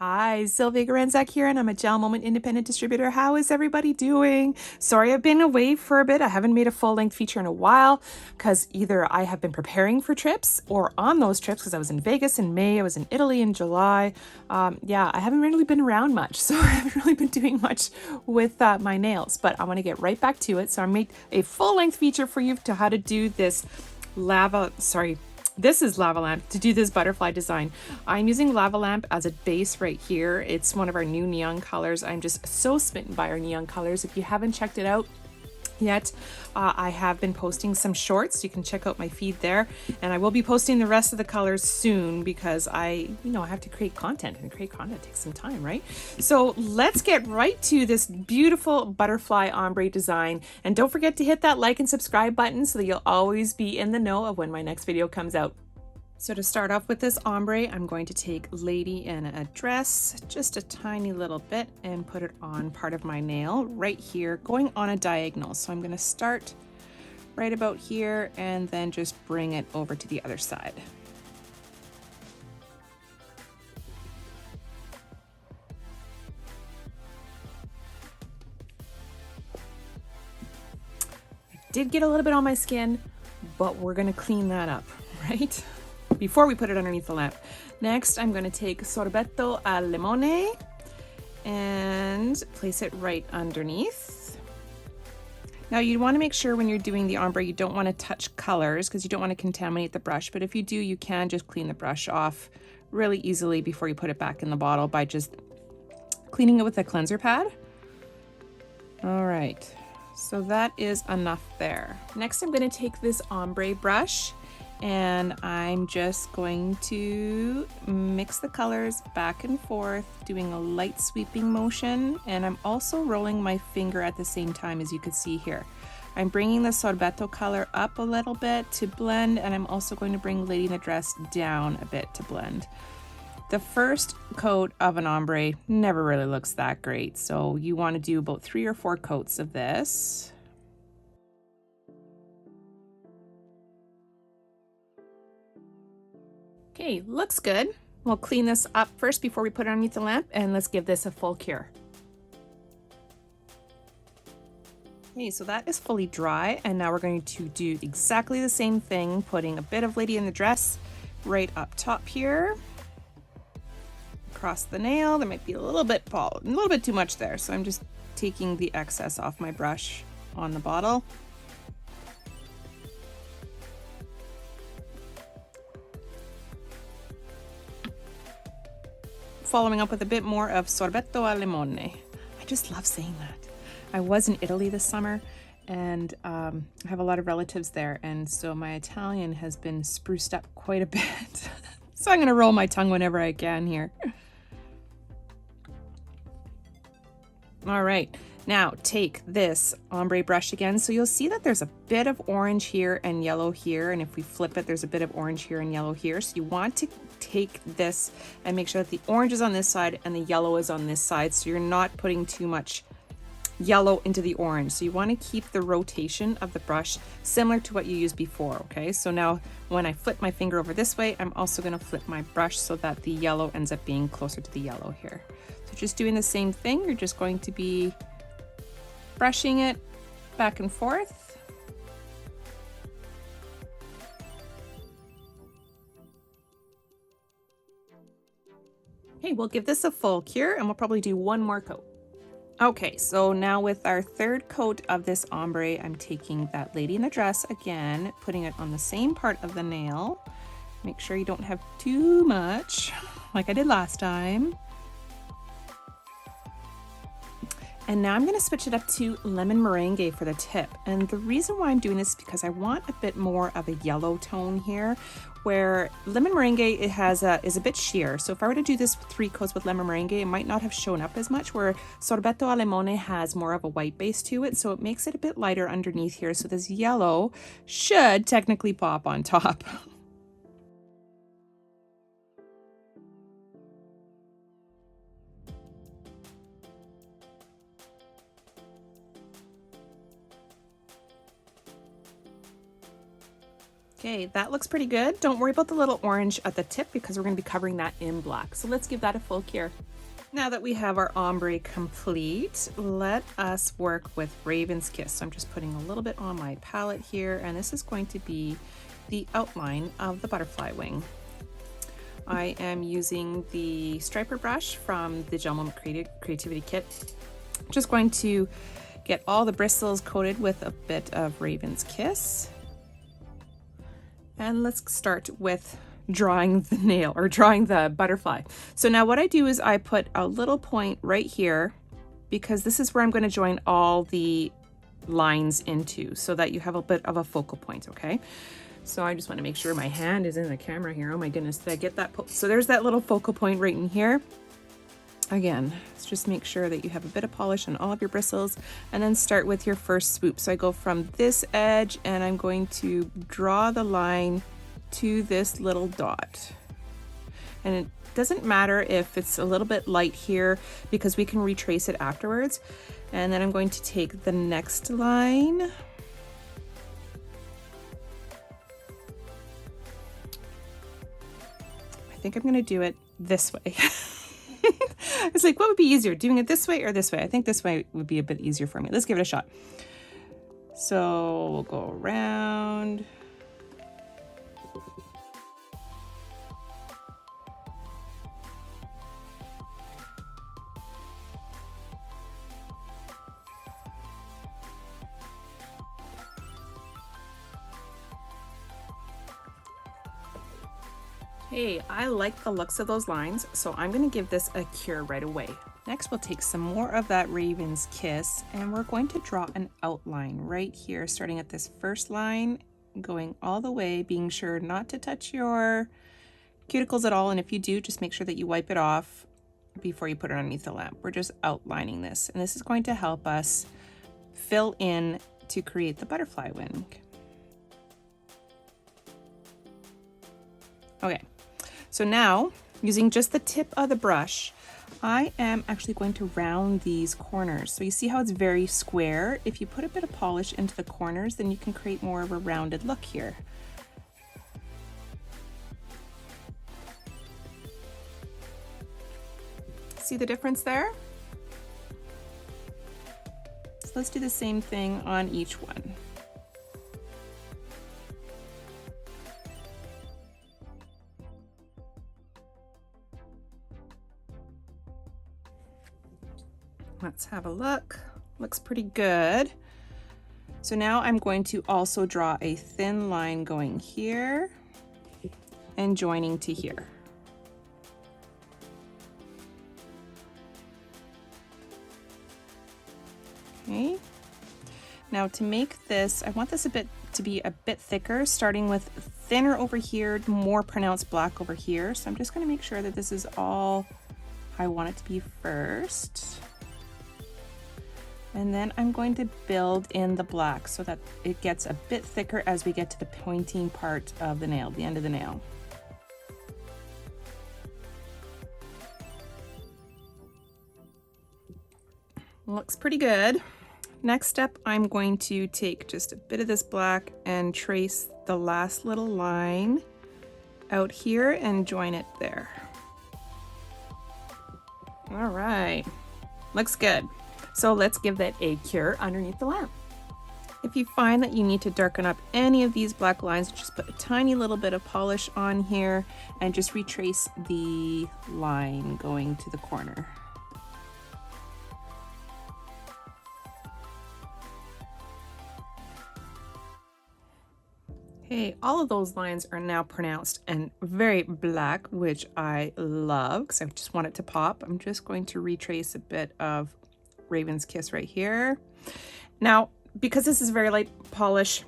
Hi, Sylvia Gorenszach here, and I'm a Gel Moment independent distributor. How is everybody doing? Sorry I've been away for a bit. I haven't made a full-length feature in a while because either I have been preparing for trips or on those trips because I was in Vegas in May, I was in Italy in July. Yeah, I haven't really been around much, so I haven't really been doing much with my nails, but I want to get right back to it. So I made a full-length feature for you to how to do this this is lava lamp to do this butterfly design. I'm using lava lamp as a base right here. It's one of our new neon colors. I'm just so smitten by our neon colors. If you haven't checked it out yet, I have been posting some shorts. You can check out my feed there, and I will be posting the rest of the colors soon because I have to create content, and create content takes some time, right? So let's get right to this beautiful butterfly ombre design, and don't forget to hit that like and subscribe button so that you'll always be in the know of when my next video comes out. So to start off with this ombre, I'm going to take Lady in a Dress, just a tiny little bit, and put it on part of my nail right here, going on a diagonal. So I'm going to start right about here and then just bring it over to the other side. I did get a little bit on my skin, but we're going to clean that up, right? Before we put it underneath the lamp. Next, I'm going to take sorbetto al limone and place it right underneath. Now you want to make sure when you're doing the ombre, you don't want to touch colors because you don't want to contaminate the brush, but if you do, you can just clean the brush off really easily before you put it back in the bottle by just cleaning it with a cleanser pad. All right, so that is enough there. Next, I'm going to take this ombre brush and I'm just going to mix the colors back and forth, doing a light sweeping motion, and I'm also rolling my finger at the same time, as you can see here. I'm bringing the sorbetto color up a little bit to blend, and I'm also going to bring Lady in the Dress down a bit to blend. The first coat of an ombre never really looks that great, so you want to do about 3 or 4 coats of this. Okay, looks good. We'll clean this up first before we put it underneath the lamp, and let's give this a full cure. Okay, so that is fully dry, and now we're going to do exactly the same thing, putting a bit of Lady in the Dress right up top here. Across the nail, there might be a little bit too much there, so I'm just taking the excess off my brush on the bottle. Following up with a bit more of sorbetto al limone. I just love saying that. I was in Italy this summer, and I have a lot of relatives there, and so my Italian has been spruced up quite a bit. So I'm going to roll my tongue whenever I can here. All right, now take this ombre brush again. So you'll see that there's a bit of orange here and yellow here, and if we flip it, there's a bit of orange here and yellow here. So you want to take this and make sure that the orange is on this side and the yellow is on this side, so you're not putting too much yellow into the orange. So you want to keep the rotation of the brush similar to what you used before, okay? So now when I flip my finger over this way, I'm also going to flip my brush so that the yellow ends up being closer to the yellow here. So just doing the same thing, you're just going to be brushing it back and forth. Okay, we'll give this a full cure, and we'll probably do 1 more coat. Okay, so now with our 3rd coat of this ombre, I'm taking that Lady in the Dress again, putting it on the same part of the nail. Make sure you don't have too much, like I did last time. And now I'm going to switch it up to lemon meringue for the tip. And the reason why I'm doing this is because I want a bit more of a yellow tone here, where lemon meringue is a bit sheer. So if I were to do this 3 coats with lemon meringue, it might not have shown up as much, where sorbetto al limone has more of a white base to it. So it makes it a bit lighter underneath here. So this yellow should technically pop on top. Okay, that looks pretty good. Don't worry about the little orange at the tip because we're going to be covering that in black. So let's give that a full cure. Now that we have our ombre complete, let us work with Raven's Kiss. So I'm just putting a little bit on my palette here, and this is going to be the outline of the butterfly wing. I am using the striper brush from the Gel Moment Creativity Kit. Just going to get all the bristles coated with a bit of Raven's Kiss. And let's start with drawing the nail, or drawing the butterfly. So now what I do is I put a little point right here, because this is where I'm going to join all the lines into, so that you have a bit of a focal point, okay? So I just want to make sure my hand is in the camera here. Oh my goodness, did I get that? So there's that little focal point right in here. Again, let's just make sure that you have a bit of polish on all of your bristles, and then start with your first swoop. So I go from this edge and I'm going to draw the line to this little dot. And it doesn't matter if it's a little bit light here because we can retrace it afterwards. And then I'm going to take the next line. I think I'm going to do it this way. It's like, what would be easier, doing it this way or this way? I think this way would be a bit easier for me. Let's give it a shot. So we'll go around. Hey, I like the looks of those lines, so I'm going to give this a cure right away. Next, we'll take some more of that Raven's Kiss, and we're going to draw an outline right here, starting at this first line, going all the way, being sure not to touch your cuticles at all, and if you do, just make sure that you wipe it off before you put it underneath the lamp. We're just outlining this, and this is going to help us fill in to create the butterfly wing. Okay. So now, using just the tip of the brush, I am actually going to round these corners. So you see how it's very square? If you put a bit of polish into the corners, then you can create more of a rounded look here. See the difference there? So let's do the same thing on each one. Let's have a look. Looks pretty good. So now I'm going to also draw a thin line going here and joining to here. Okay. Now to make this, I want this to be a bit thicker, starting with thinner over here, more pronounced black over here. So I'm just going to make sure that this is all I want it to be first. And then I'm going to build in the black so that it gets a bit thicker as we get to the pointing part of the nail, the end of the nail. Looks pretty good. Next step, I'm going to take just a bit of this black and trace the last little line out here and join it there. All right, looks good. So let's give that a cure underneath the lamp. If you find that you need to darken up any of these black lines, just put a tiny little bit of polish on here and just retrace the line going to the corner. Okay, all of those lines are now pronounced and very black, which I love because I just want it to pop. I'm just going to retrace a bit of Raven's Kiss right here. Now, because this is very light polish,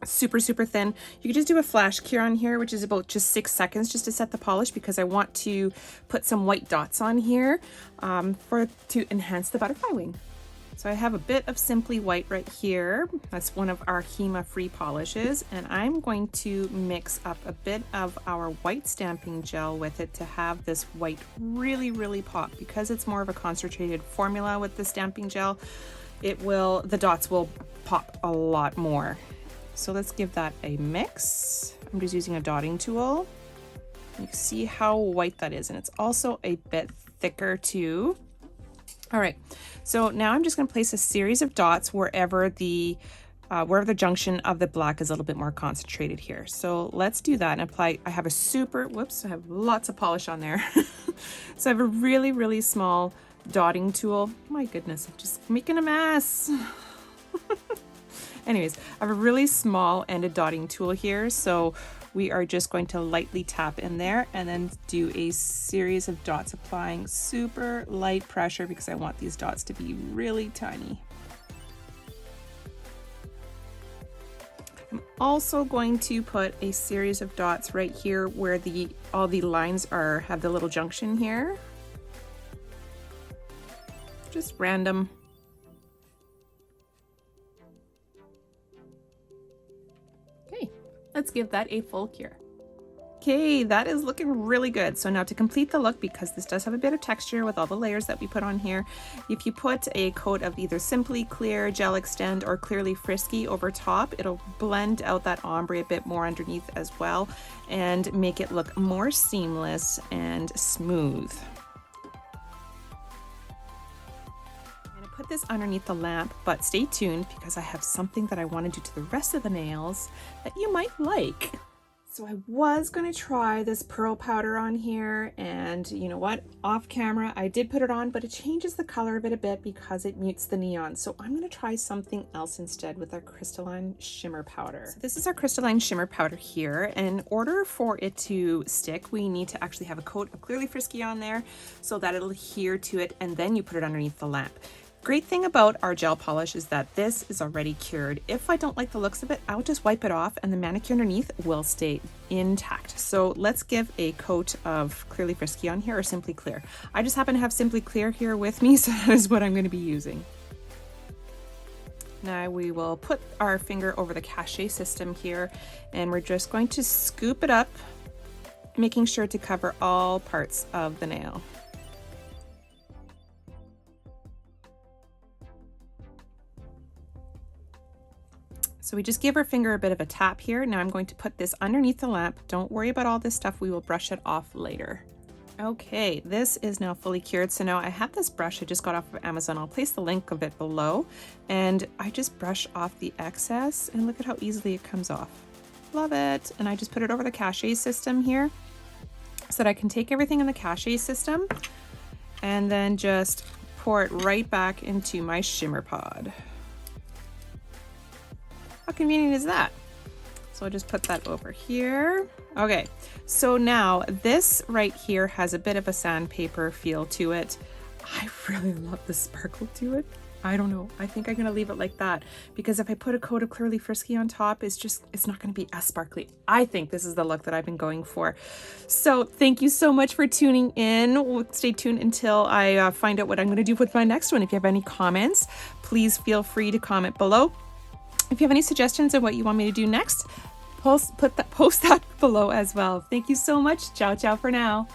super thin, you can just do a flash cure on here, which is about just 6 seconds just to set the polish, because I want to put some white dots on here to enhance the butterfly wing. So I have a bit of Simply White right here. That's one of our HEMA free polishes, and I'm going to mix up a bit of our white stamping gel with it to have this white really pop. Because it's more of a concentrated formula with the stamping gel, the dots will pop a lot more. So let's give that a mix. I'm just using a dotting tool. You can see how white that is, and it's also a bit thicker too. All right, so now I'm just going to place a series of dots wherever the junction of the black is a little bit more concentrated here. So let's do that and apply. I have a whoops, I have lots of polish on there. So I have a really, really small dotting tool. My goodness, I'm just making a mess. Anyways, I have a really small ended dotting tool here. So we are just going to lightly tap in there and then do a series of dots, applying super light pressure because I want these dots to be really tiny. I'm also going to put a series of dots right here where all the lines have the little junction here. Just random. Okay, let's give that a full cure. Okay, that is looking really good. So now to complete the look, because this does have a bit of texture with all the layers that we put on here, if you put a coat of either Simply Clear, Gel Extend, or Clearly Frisky over top, it'll blend out that ombre a bit more underneath as well and make it look more seamless and smooth. Put this underneath the lamp, but stay tuned because I have something that I want to do to the rest of the nails that you might like. So I was going to try this pearl powder on here, and you know what, off camera I did put it on, but it changes the color of it a bit because it mutes the neon. So I'm going to try something else instead with our crystalline shimmer powder. So this is our crystalline shimmer powder here, and in order for it to stick, we need to actually have a coat of Clearly Frisky on there so that it'll adhere to it, and then you put it underneath the lamp. Great thing about our gel polish is that this is already cured. If I don't like the looks of it, I'll just wipe it off and the manicure underneath will stay intact. So let's give a coat of Clearly Frisky on here, or Simply Clear. I just happen to have Simply Clear here with me, so that is what I'm going to be using. Now we will put our finger over the cachet system here, and we're just going to scoop it up, making sure to cover all parts of the nail. So we just give our finger a bit of a tap here. Now I'm going to put this underneath the lamp. Don't worry about all this stuff. We will brush it off later. Okay, this is now fully cured. So now I have this brush I just got off of Amazon. I'll place the link of it below. And I just brush off the excess and look at how easily it comes off. Love it. And I just put it over the cachet system here so that I can take everything in the cachet system and then just pour it right back into my shimmer pod. How convenient is that? So I'll just put that over here. Okay, so now this right here has a bit of a sandpaper feel to it. I really love the sparkle to it. I don't know, I think I'm gonna leave it like that because if I put a coat of Clearly Frisky on top, it's not gonna be as sparkly. I think this is the look that I've been going for. So thank you so much for tuning in. Stay tuned until I find out what I'm gonna do with my next one. If you have any comments, please feel free to comment below. If you have any suggestions of what you want me to do next, post that below as well. Thank you so much. Ciao, ciao for now.